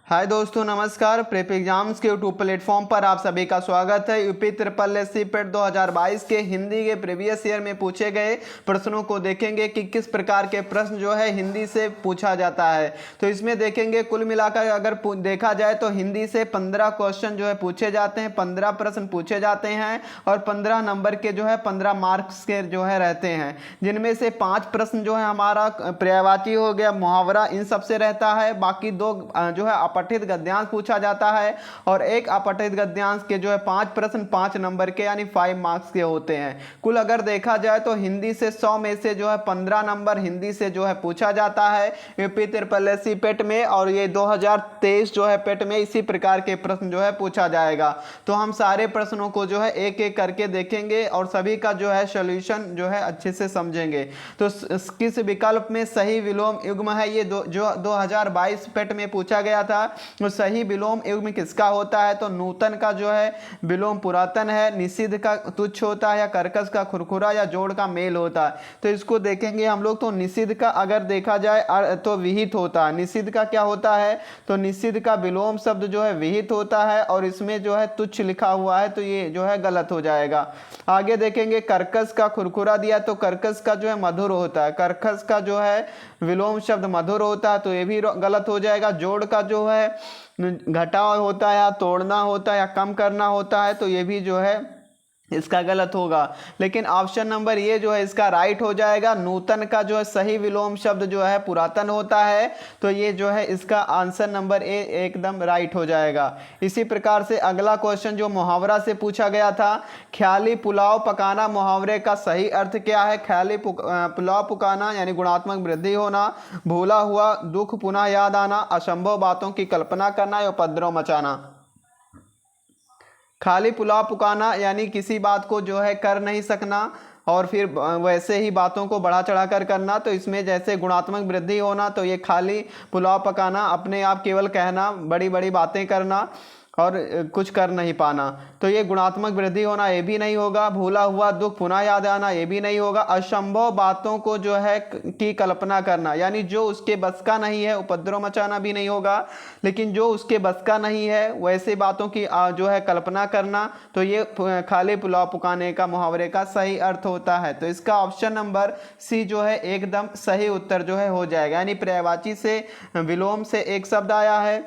हाय दोस्तों, नमस्कार। Prep exams के यूट्यूब प्लेटफॉर्म पर आप सभी का स्वागत है। यूपी ट्रिपल एस सी पेट 2022 के हिंदी के प्रीवियस ईयर में पूछे गए प्रश्नों को देखेंगे कि किस प्रकार के प्रश्न जो है हिंदी से पूछा जाता है। तो इसमें देखेंगे कुल मिलाकर अगर देखा जाए तो हिंदी से 15 क्वेश्चन जो है पूछे जाते हैं, 15 प्रश्न पूछे जाते हैं और 15 नंबर के जो है 15 मार्क्स के जो है रहते हैं, जिनमें से 5 प्रश्न जो है हमारा पर्यायवाची हो गया, मुहावरा, इन सब से रहता है। बाकी 2 जो है अपठित गद्यांश पूछा जाता है और एक अपठित गद्यांश के जो है 5 प्रश्न 5 नंबर के यानी 5 मार्क्स के होते हैं। कुल अगर देखा जाए तो हिंदी से 100 में से जो है 15 नंबर हिंदी से जो है पूछा जाता है यूपी ट्रिपल एस सी पेट में, और ये 2023 जो है पेट में इसी प्रकार के प्रश्न जो है पूछा जाएगा। तो हम सारे प्रश्नों को जो है एक एक करके देखेंगे और सभी का जो है सॉल्यूशन जो है अच्छे से समझेंगे। तो किस विकल्प में सही विलोम युग्म है, ये जो 2022 पेट में पूछा गया था। तो सही विलोम युग्म किसका होता है, तो नूतन का जो है विलोम पुरातन है, निषिद्ध का तुच्छ होता है, या कर्कश का खुरखुरा, या जोड़ का मेल होता है। तो इसको देखेंगे हम लोग। तो निषिद्ध का अगर देखा जाए तो विहित होता है। निषिद्ध का क्या होता है, तो निषिद्ध का विलोम शब्द जो है विहित होता है और इसमें जो है तुच्छ लिखा हुआ है, तो ये जो है गलत हो जाएगा। आगे देखेंगे कर्कश का खुरखुरा दिया, तो कर्कश का जो है मधुर होता है, कर्कश का जो है विलोम शब्द मधुर होता है, तो ये भी गलत हो जाएगा। जोड़ का जो है घटाव होता है या तोड़ना होता है या कम करना होता है, तो ये भी जो है इसका गलत होगा। लेकिन ऑप्शन नंबर ये जो है इसका राइट हो जाएगा। नूतन का जो है सही विलोम शब्द जो है पुरातन होता है, तो ये जो है इसका आंसर नंबर ए एकदम राइट हो जाएगा। इसी प्रकार से अगला क्वेश्चन जो मुहावरा से पूछा गया था, ख्याली पुलाव पकाना मुहावरे का सही अर्थ क्या है। ख्याली पुलाव पकाना यानी गुणात्मक वृद्धि होना, भूला हुआ दुख पुनः याद आना, असंभव बातों की कल्पना करना या उपद्रव मचाना। खाली पुलाव पकाना यानी किसी बात को जो है कर नहीं सकना और फिर वैसे ही बातों को बढ़ा चढ़ा कर करना। तो इसमें जैसे गुणात्मक वृद्धि होना, तो ये खाली पुलाव पकाना, अपने आप केवल कहना, बड़ी बड़ी बातें करना और कुछ कर नहीं पाना, तो ये गुणात्मक वृद्धि होना ये भी नहीं होगा। भूला हुआ दुख पुनः याद आना ये भी नहीं होगा। असंभव बातों को जो है की कल्पना करना यानी जो उसके बस का नहीं है, उपद्रव मचाना भी नहीं होगा, लेकिन जो उसके बस का नहीं है वैसे बातों की जो है कल्पना करना, तो ये खाली पुलाव पकाने का मुहावरे का सही अर्थ होता है। तो इसका ऑप्शन नंबर सी जो है एकदम सही उत्तर जो है हो जाएगा। यानी पर्यायवाची से विलोम से एक शब्द आया है,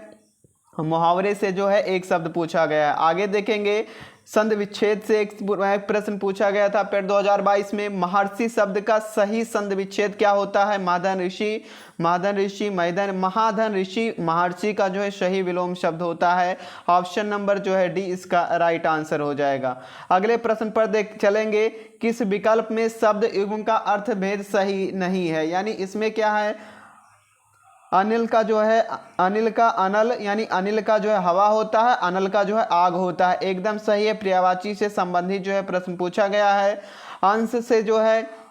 मुहावरे से जो है एक शब्द पूछा गया है। आगे देखेंगे संधि विच्छेद से एक प्रश्न पूछा गया था पेट 2022 में। महर्षि शब्द का सही संधि विच्छेद क्या होता है। महाधन ऋषि, महाधन ऋषि, महाधन ऋषि, महर्षि का जो है सही विलोम शब्द होता है। ऑप्शन नंबर जो है डी इसका राइट आंसर हो जाएगा। अगले प्रश्न पर चलेंगे। किस विकल्प में शब्द युग्म का अर्थ भेद सही नहीं है, यानी इसमें क्या है। अनिल का जो है, अनिल का अनल यानी अनिल का जो है हवा होता है, अनल का जो है आग होता है, एकदम सही है। पर्यायवाची से संबंधित जो है प्रश्न पूछा गया है। अंश से जो है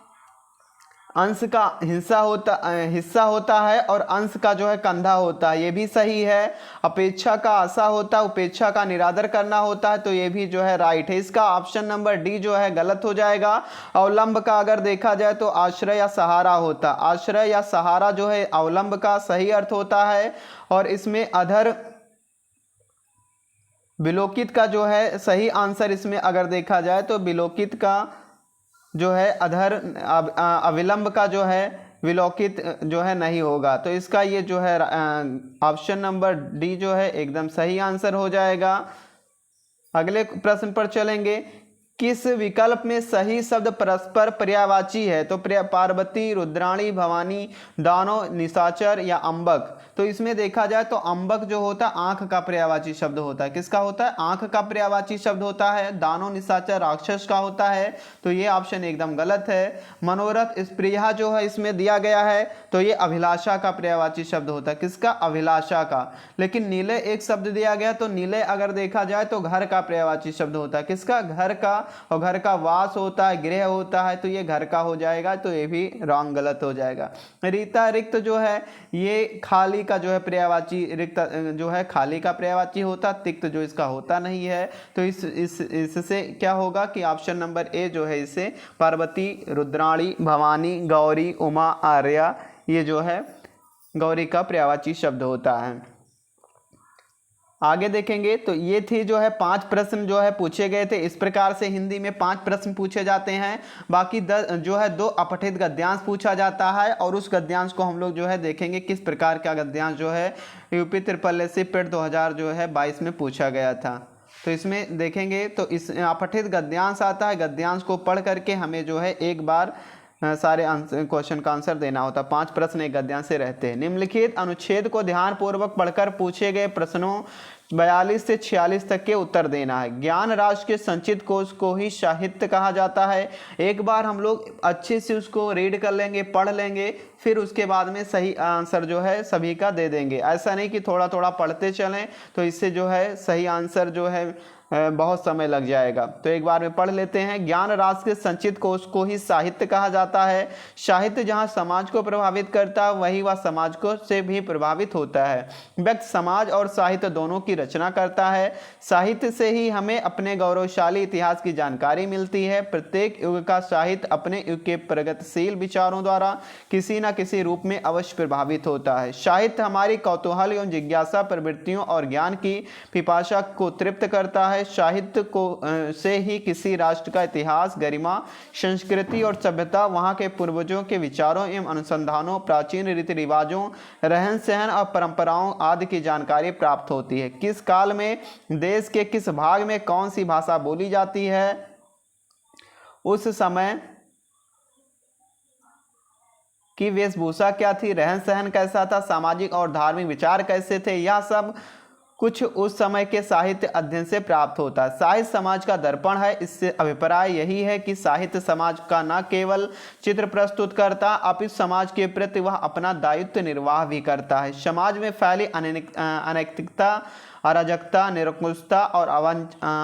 अंश का हिस्सा होता है और अंश का जो है कंधा होता है, ये भी सही है। अपेक्षा का आशा होता है, उपेक्षा का निरादर करना होता है, तो ये भी जो है राइट है। इसका ऑप्शन नंबर डी जो है गलत हो जाएगा। अवलंब का अगर देखा जाए तो आश्रय या सहारा होता, आश्रय या सहारा जो है अवलंब का सही अर्थ होता है। और इसमें अधर विलोकित का जो है सही आंसर इसमें अगर देखा जाए तो विलोकित का जो है अधर, अविलंब का जो है विलोकित जो है नहीं होगा। तो इसका ये जो है ऑप्शन नंबर डी जो है एकदम सही आंसर हो जाएगा। अगले प्रश्न पर चलेंगे। किस विकल्प में सही शब्द परस्पर पर्यायवाची है, तो पार्वती, रुद्राणी, भवानी, दानव, निशाचर या अंबक। तो इसमें देखा जाए तो अंबक जो होता है आंख का पर्यायवाची शब्द होता है। किसका होता है, आंख का पर्यायवाची शब्द होता है। दानव निशाचर राक्षस का होता है, तो ये ऑप्शन एकदम गलत है। मनोरथ स्प्रिया जो है इसमें दिया गया है, तो ये अभिलाषा का पर्यायवाची शब्द होता है। किसका, अभिलाषा का। लेकिन नीले एक शब्द दिया गया, तो नीले अगर देखा जाए तो घर का पर्यायवाची शब्द होता है। किसका, घर का, और घर का वास होता है, गृह होता है, तो ये घर का हो जाएगा, तो ये भी रॉन्ग गलत हो जाएगा। रीता रिक्त जो है ये खाली का जो है पर्यायवाची, रिक्त जो है खाली का पर्यायवाची होता, तिक्त जो इसका होता नहीं है। तो इससे क्या होगा कि ऑप्शन नंबर ए जो है इसे पार्वती, रुद्राणी, भवानी, गौरी, उमा, आर्या, ये जो है गौरी का पर्यायवाची शब्द होता है। आगे देखेंगे तो ये थी जो है 5 प्रश्न जो है पूछे गए थे। इस प्रकार से हिंदी में 5 प्रश्न पूछे जाते हैं। बाकी जो है 2 अपठित गद्यांश पूछा जाता है और उस गद्यांश को हम लोग जो है देखेंगे किस प्रकार का गद्यांश जो है यूपी ट्रिपल पेट 2022 में पूछा गया था। तो इसमें देखेंगे तो इस अपठित गद्यांश आता है, गद्यांश को पढ़ करके हमें जो है एक बार सारे आंसर क्वेश्चन का आंसर देना होता है। 5 प्रश्न एक गद्यांश से रहते हैं। निम्नलिखित अनुच्छेद को ध्यानपूर्वक पढ़कर पूछे गए प्रश्नों 42 से 46 तक के उत्तर देना है। ज्ञान राशि के संचित कोश को ही साहित्य कहा जाता है। एक बार हम लोग अच्छे से उसको रीड कर लेंगे, पढ़ लेंगे, फिर उसके बाद में सही आंसर जो है सभी का दे देंगे। ऐसा नहीं कि थोड़ा थोड़ा पढ़ते चलें, तो इससे जो है सही आंसर जो है बहुत समय लग जाएगा। तो एक बार में पढ़ लेते हैं। ज्ञान राशि के संचित कोश को ही साहित्य कहा जाता है। साहित्य जहाँ समाज को प्रभावित करता है वही वह समाज को से भी प्रभावित होता है। व्यक्ति समाज और साहित्य दोनों की रचना करता है। साहित्य से ही हमें अपने गौरवशाली इतिहास की जानकारी मिलती है। प्रत्येक युग का साहित्य अपने युग के प्रगतिशील विचारों द्वारा किसी न किसी रूप में अवश्य प्रभावित होता है। साहित्य हमारी कौतूहल एवं जिज्ञासा प्रवृत्तियों और ज्ञान की पिपासा को तृप्त करता है। साहित्य को से ही किसी राष्ट्र का इतिहास, गरिमा, संस्कृति और सभ्यता, वहां के पूर्वजों के विचारों एवं अनुसंधानों, प्राचीन रीति रिवाजों, रहन सहन और परंपराओं आदि की जानकारी प्राप्त होती है। किस काल में देश के किस भाग में कौन सी भाषा बोली जाती है, उस समय की वेशभूषा क्या थी, रहन सहन कैसा था, सामाजिक और धार्मिक विचार कैसे थे, यह सब कुछ उस समय के साहित्य अध्ययन से प्राप्त होता है। साहित्य समाज का दर्पण है। इससे अभिप्राय यही है कि साहित्य समाज का न केवल चित्र प्रस्तुत करता अपितु समाज के प्रति वह अपना दायित्व निर्वाह भी करता है। समाज में फैली अनैतिकता, अराजकता, निरंकुशता और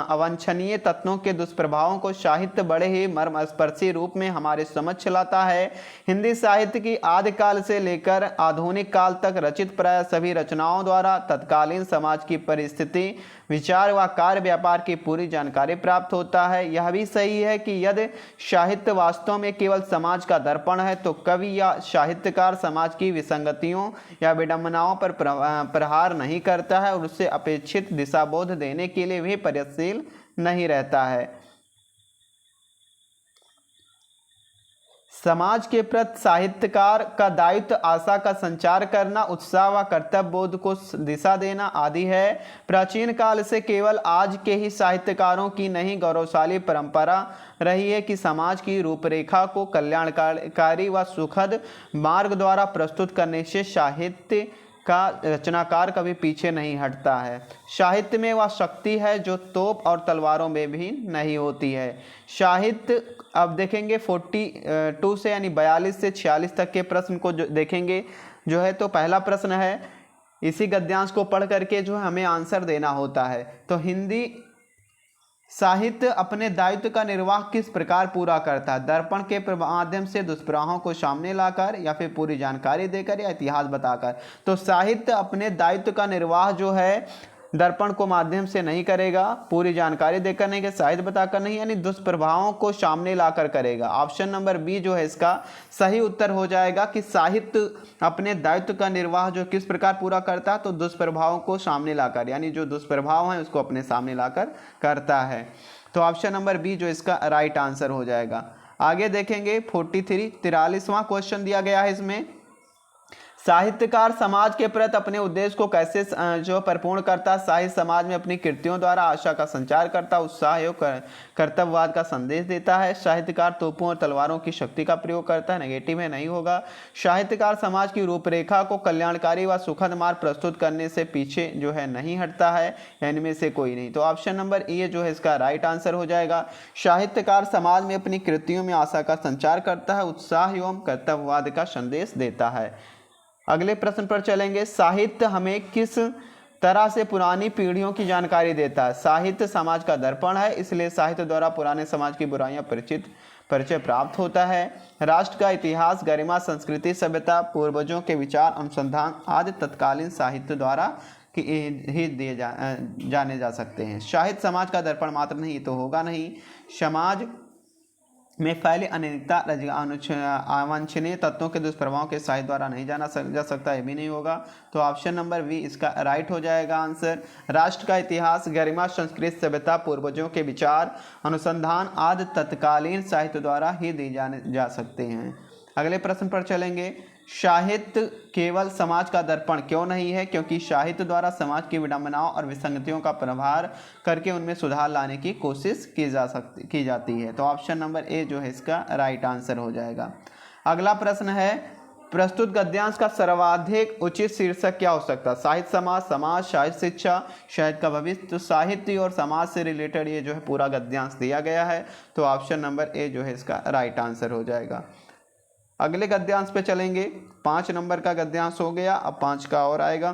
अवांछनीय तत्वों के दुष्प्रभावों को साहित्य बड़े ही मर्मस्पर्शी रूप में हमारे समक्ष लाता है। हिंदी साहित्य की आदिकाल से लेकर आधुनिक काल तक रचित प्राय सभी रचनाओं द्वारा तत्कालीन समाज की परिस्थिति, विचार व कार्य व्यापार की पूरी जानकारी प्राप्त होता है। यह भी सही है कि यदि साहित्य वास्तव में केवल समाज का दर्पण है तो कवि या साहित्यकार समाज की विसंगतियों या विडंबनाओं पर प्रहार नहीं करता है और उससे अपेक्षित दिशाबोध देने के लिए भी प्रयत्नशील नहीं रहता है। समाज के प्रति साहित्यकार का दायित्व आशा का संचार करना, उत्साह व कर्तव्य बोध को दिशा देना आदि है। प्राचीन काल से केवल आज के ही साहित्यकारों की नहीं गौरवशाली परंपरा रही है कि समाज की रूपरेखा को कल्याणकारी व सुखद मार्ग द्वारा प्रस्तुत करने से साहित्य का रचनाकार कभी पीछे नहीं हटता है। साहित्य में वह शक्ति है जो तोप और तलवारों में भी नहीं होती है। साहित्य अब देखेंगे 42 से यानी 42 से 46 तक के प्रश्न को जो देखेंगे जो है, तो पहला प्रश्न है, इसी गद्यांश को पढ़ करके जो है हमें आंसर देना होता है। तो हिंदी साहित्य अपने दायित्व का निर्वाह किस प्रकार पूरा करता है? दर्पण के माध्यम से दुष्प्रभावों को सामने लाकर, या फिर पूरी जानकारी देकर, या इतिहास बताकर। तो साहित्य अपने दायित्व का निर्वाह जो है दर्पण को माध्यम से नहीं करेगा, पूरी जानकारी देकर नहीं, साहित्य बताकर नहीं, यानी दुष्प्रभावों को सामने लाकर करेगा। ऑप्शन नंबर बी जो है इसका सही उत्तर हो जाएगा कि साहित्य अपने दायित्व का निर्वाह जो किस प्रकार पूरा करता है, तो दुष्प्रभावों को सामने लाकर, यानी जो दुष्प्रभाव हैं उसको अपने सामने लाकर करता है। तो ऑप्शन नंबर बी जो इसका राइट आंसर हो जाएगा। आगे देखेंगे 43वां क्वेश्चन दिया गया है इसमें, साहित्यकार समाज के प्रति अपने उद्देश्य को कैसे जो परिपूर्ण करता, साहित्य समाज में अपनी कृतियों द्वारा आशा का संचार करता, उत्साह एवं कर्तव्यवाद का संदेश देता है। साहित्यकार तोपों और तलवारों की शक्ति का प्रयोग करता है, नेगेटिव में नहीं होगा। साहित्यकार समाज की रूपरेखा को कल्याणकारी व सुखद मार्ग प्रस्तुत करने से पीछे जो है नहीं हटता है, इनमें से कोई नहीं। तो ऑप्शन नंबर ए जो है इसका राइट आंसर हो जाएगा। साहित्यकार समाज में अपनी कृतियों में आशा का संचार करता है, उत्साह एवं कर्तव्यवाद का संदेश देता है। अगले प्रश्न पर चलेंगे, साहित्य हमें किस तरह से पुरानी पीढ़ियों की जानकारी देता है? साहित्य समाज का दर्पण है, इसलिए साहित्य द्वारा पुराने समाज की बुराइयां परिचय प्राप्त होता है। राष्ट्र का इतिहास, गरिमा, संस्कृति, सभ्यता, पूर्वजों के विचार, अनुसंधान आदि तत्कालीन साहित्य द्वारा ही दिए जाने जा सकते हैं। साहित्य समाज का दर्पण मात्र नहीं तो होगा नहीं, समाज में फैली अनैतिकता अवांछनीय तत्वों के दुष्प्रभावों के साहित्य द्वारा नहीं जा सकता, ये भी नहीं होगा। तो ऑप्शन नंबर बी इसका राइट हो जाएगा आंसर। राष्ट्र का इतिहास, गरिमा, संस्कृति, सभ्यता, पूर्वजों के विचार, अनुसंधान आदि तत्कालीन साहित्य द्वारा ही दी जा सकते हैं। अगले प्रश्न पर चलेंगे। साहित्य केवल समाज का दर्पण क्यों नहीं है? क्योंकि साहित्य द्वारा समाज की विडंबनाओं और विसंगतियों का प्रभार करके उनमें सुधार लाने की कोशिश की जाती है। तो ऑप्शन नंबर ए जो है इसका राइट आंसर हो जाएगा। अगला प्रश्न है, प्रस्तुत गद्यांश का सर्वाधिक उचित शीर्षक क्या हो सकता है? साहित्य समाज, समाज साहित्य शिक्षा, साहित्य का भविष्य। तो साहित्य और समाज से रिलेटेड ये जो है पूरा गद्यांश दिया गया है। तो ऑप्शन नंबर ए जो है इसका राइट आंसर हो जाएगा। अगले गद्यांश पे चलेंगे। 5 नंबर का गद्यांश हो गया, अब 5 का और आएगा।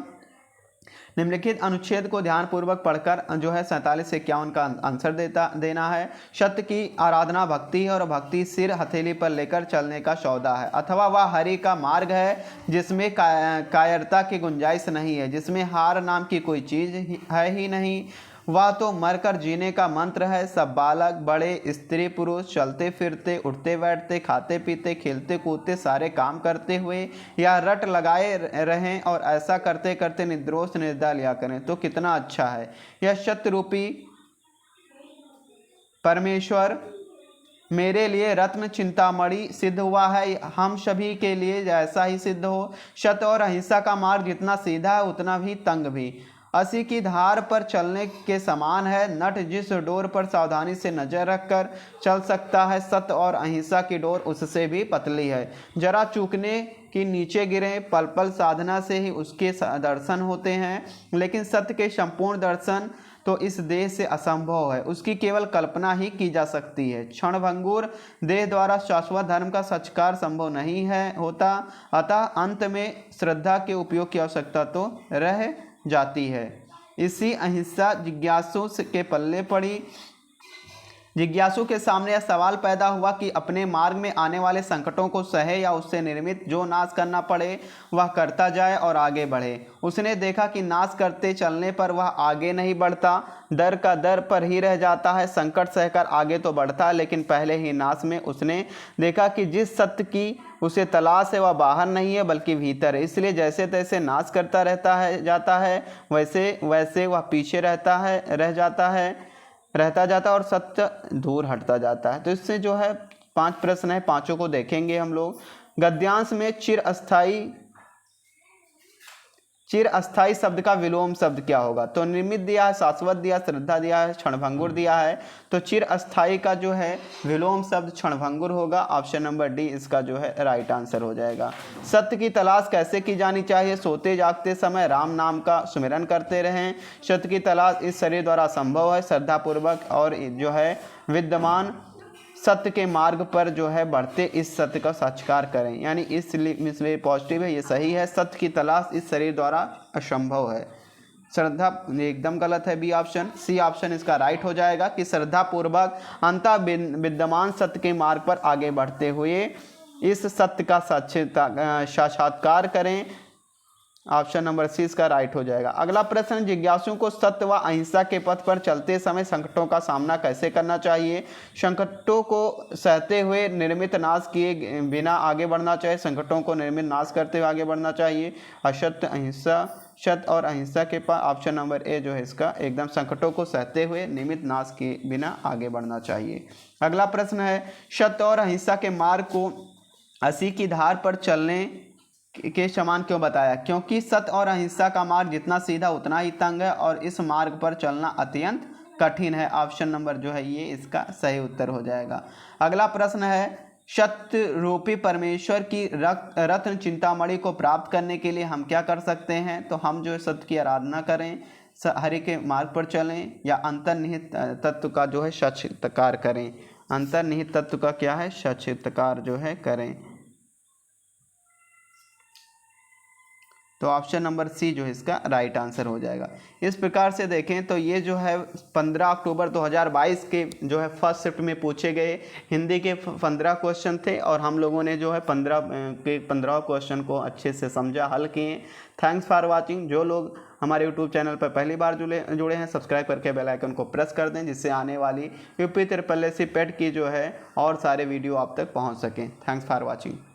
निम्नलिखित अनुच्छेद को ध्यानपूर्वक पढ़कर जो है 47 से 51 का आंसर देना है। सत्य की आराधना भक्ति है और भक्ति सिर हथेली पर लेकर चलने का सौदा है, अथवा वह हरि का मार्ग है जिसमें कायरता की गुंजाइश नहीं है, जिसमें हार नाम की कोई चीज है ही नहीं। वह तो मरकर जीने का मंत्र है। सब बालक बड़े स्त्री पुरुष चलते फिरते उठते बैठते खाते पीते खेलते कूदते सारे काम करते हुए या रट लगाए रहें और ऐसा करते करते निर्दोष निर्दा लिया करें तो कितना अच्छा है। यह सत्य रूपी परमेश्वर मेरे लिए रत्न चिंतामणि सिद्ध हुआ है, हम सभी के लिए जैसा ही सिद्ध हो। सत्य और अहिंसा का मार्ग जितना सीधा है उतना भी तंग भी, अस्सी की धार पर चलने के समान है। नट जिस डोर पर सावधानी से नजर रखकर चल सकता है, सत्य और अहिंसा की डोर उससे भी पतली है। जरा चूकने की नीचे गिरे, पल पल साधना से ही उसके दर्शन होते हैं, लेकिन सत्य के संपूर्ण दर्शन तो इस देह से असंभव है, उसकी केवल कल्पना ही की जा सकती है। क्षणभंगुर देह द्वारा शाश्वत धर्म का साक्षात्कार संभव नहीं है होता, अतः अंत में श्रद्धा के उपयोग की आवश्यकता तो रह जाती है। इसी अहिंसा जिज्ञासु के पल्ले पड़ी। जिज्ञासु के सामने यह सवाल पैदा हुआ कि अपने मार्ग में आने वाले संकटों को सहे या उससे निर्मित जो नाश करना पड़े वह करता जाए और आगे बढ़े। उसने देखा कि नाश करते चलने पर वह आगे नहीं बढ़ता, दर का दर पर ही रह जाता है। संकट सहकर आगे तो बढ़ता है, लेकिन पहले ही नाश में उसने देखा कि जिस सत्य की उसे तलाश है वह बाहर नहीं है बल्कि भीतर है। इसलिए जैसे तैसे नाश करता जाता है, वैसे वैसे वह पीछे रहता जाता है और सत्य दूर हटता जाता है। तो इससे जो है 5 प्रश्न है, पांचों को देखेंगे हम लोग। गद्यांश में चिरअस्थायी शब्द का विलोम शब्द क्या होगा? तो निर्मित दिया है, शाश्वत दिया, श्रद्धा दिया है, क्षणभंगुर दिया है। तो चिरअस्थायी का जो है विलोम शब्द क्षणभंगुर होगा। ऑप्शन नंबर डी इसका जो है राइट आंसर हो जाएगा। सत्य की तलाश कैसे की जानी चाहिए? सोते जागते समय राम नाम का सुमिरन करते रहें। सत्य की तलाश इस शरीर द्वारा संभव है, श्रद्धापूर्वक और जो है विद्यमान सत्य के मार्ग पर जो है बढ़ते इस सत्य का साक्षात्कार करें, यानी इसलिए पॉजिटिव है, ये सही है। सत्य की तलाश इस शरीर द्वारा असंभव है। श्रद्धा एकदम गलत है, बी ऑप्शन। सी ऑप्शन इसका राइट हो जाएगा कि श्रद्धा पूर्वक अंतः विद्यमान सत्य के मार्ग पर आगे बढ़ते हुए इस सत्य का साक्षात्कार करें। ऑप्शन नंबर सी इसका राइट हो जाएगा। अगला प्रश्न, जिज्ञासु को सत्य व अहिंसा के पथ पर चलते समय संकटों का सामना कैसे करना चाहिए? संकटों को सहते हुए निर्मित नाश किए बिना आगे बढ़ना चाहिए, संकटों को निर्मित नाश करते हुए आगे बढ़ना चाहिए। असत्य अहिंसा, सत्य और अहिंसा के पास ऑप्शन नंबर ए जो है इसका एकदम संकटों को सहते हुए नियमित नाश किए बिना आगे बढ़ना चाहिए। अगला प्रश्न है, सत्य और अहिंसा के मार्ग को 80 की धार पर चलने के समान क्यों बताया? क्योंकि सत्य और अहिंसा का मार्ग जितना सीधा उतना ही तंग है और इस मार्ग पर चलना अत्यंत कठिन है। ऑप्शन नंबर जो है ये इसका सही उत्तर हो जाएगा। अगला प्रश्न है, सत्य रूपी परमेश्वर की रत्न चिंतामणि को प्राप्त करने के लिए हम क्या कर सकते हैं? तो हम जो है सत्य की आराधना करें, हरि के मार्ग पर चलें या अंतर्निहित तत्व का जो है साक्षात्कार करें। अंतर्निहित तत्व का क्या है? साक्षात्कार जो है करें। तो ऑप्शन नंबर सी जो है इसका राइट आंसर हो जाएगा। इस प्रकार से देखें तो ये जो है 15 अक्टूबर 2022 के जो है फर्स्ट शिफ्ट में पूछे गए हिंदी के 15 क्वेश्चन थे और हम लोगों ने जो है 15 क्वेश्चन को अच्छे से समझा, हल किए। Thanks for watching. जो लोग हमारे यूट्यूब चैनल पर पहली बार जुड़े हैं सब्सक्राइब करके बेल आइकन को प्रेस कर दें, जिससे आने वाली यूपी SSSC पेट की जो है और सारे वीडियो आप तक पहुंच सकें। Thanks for watching.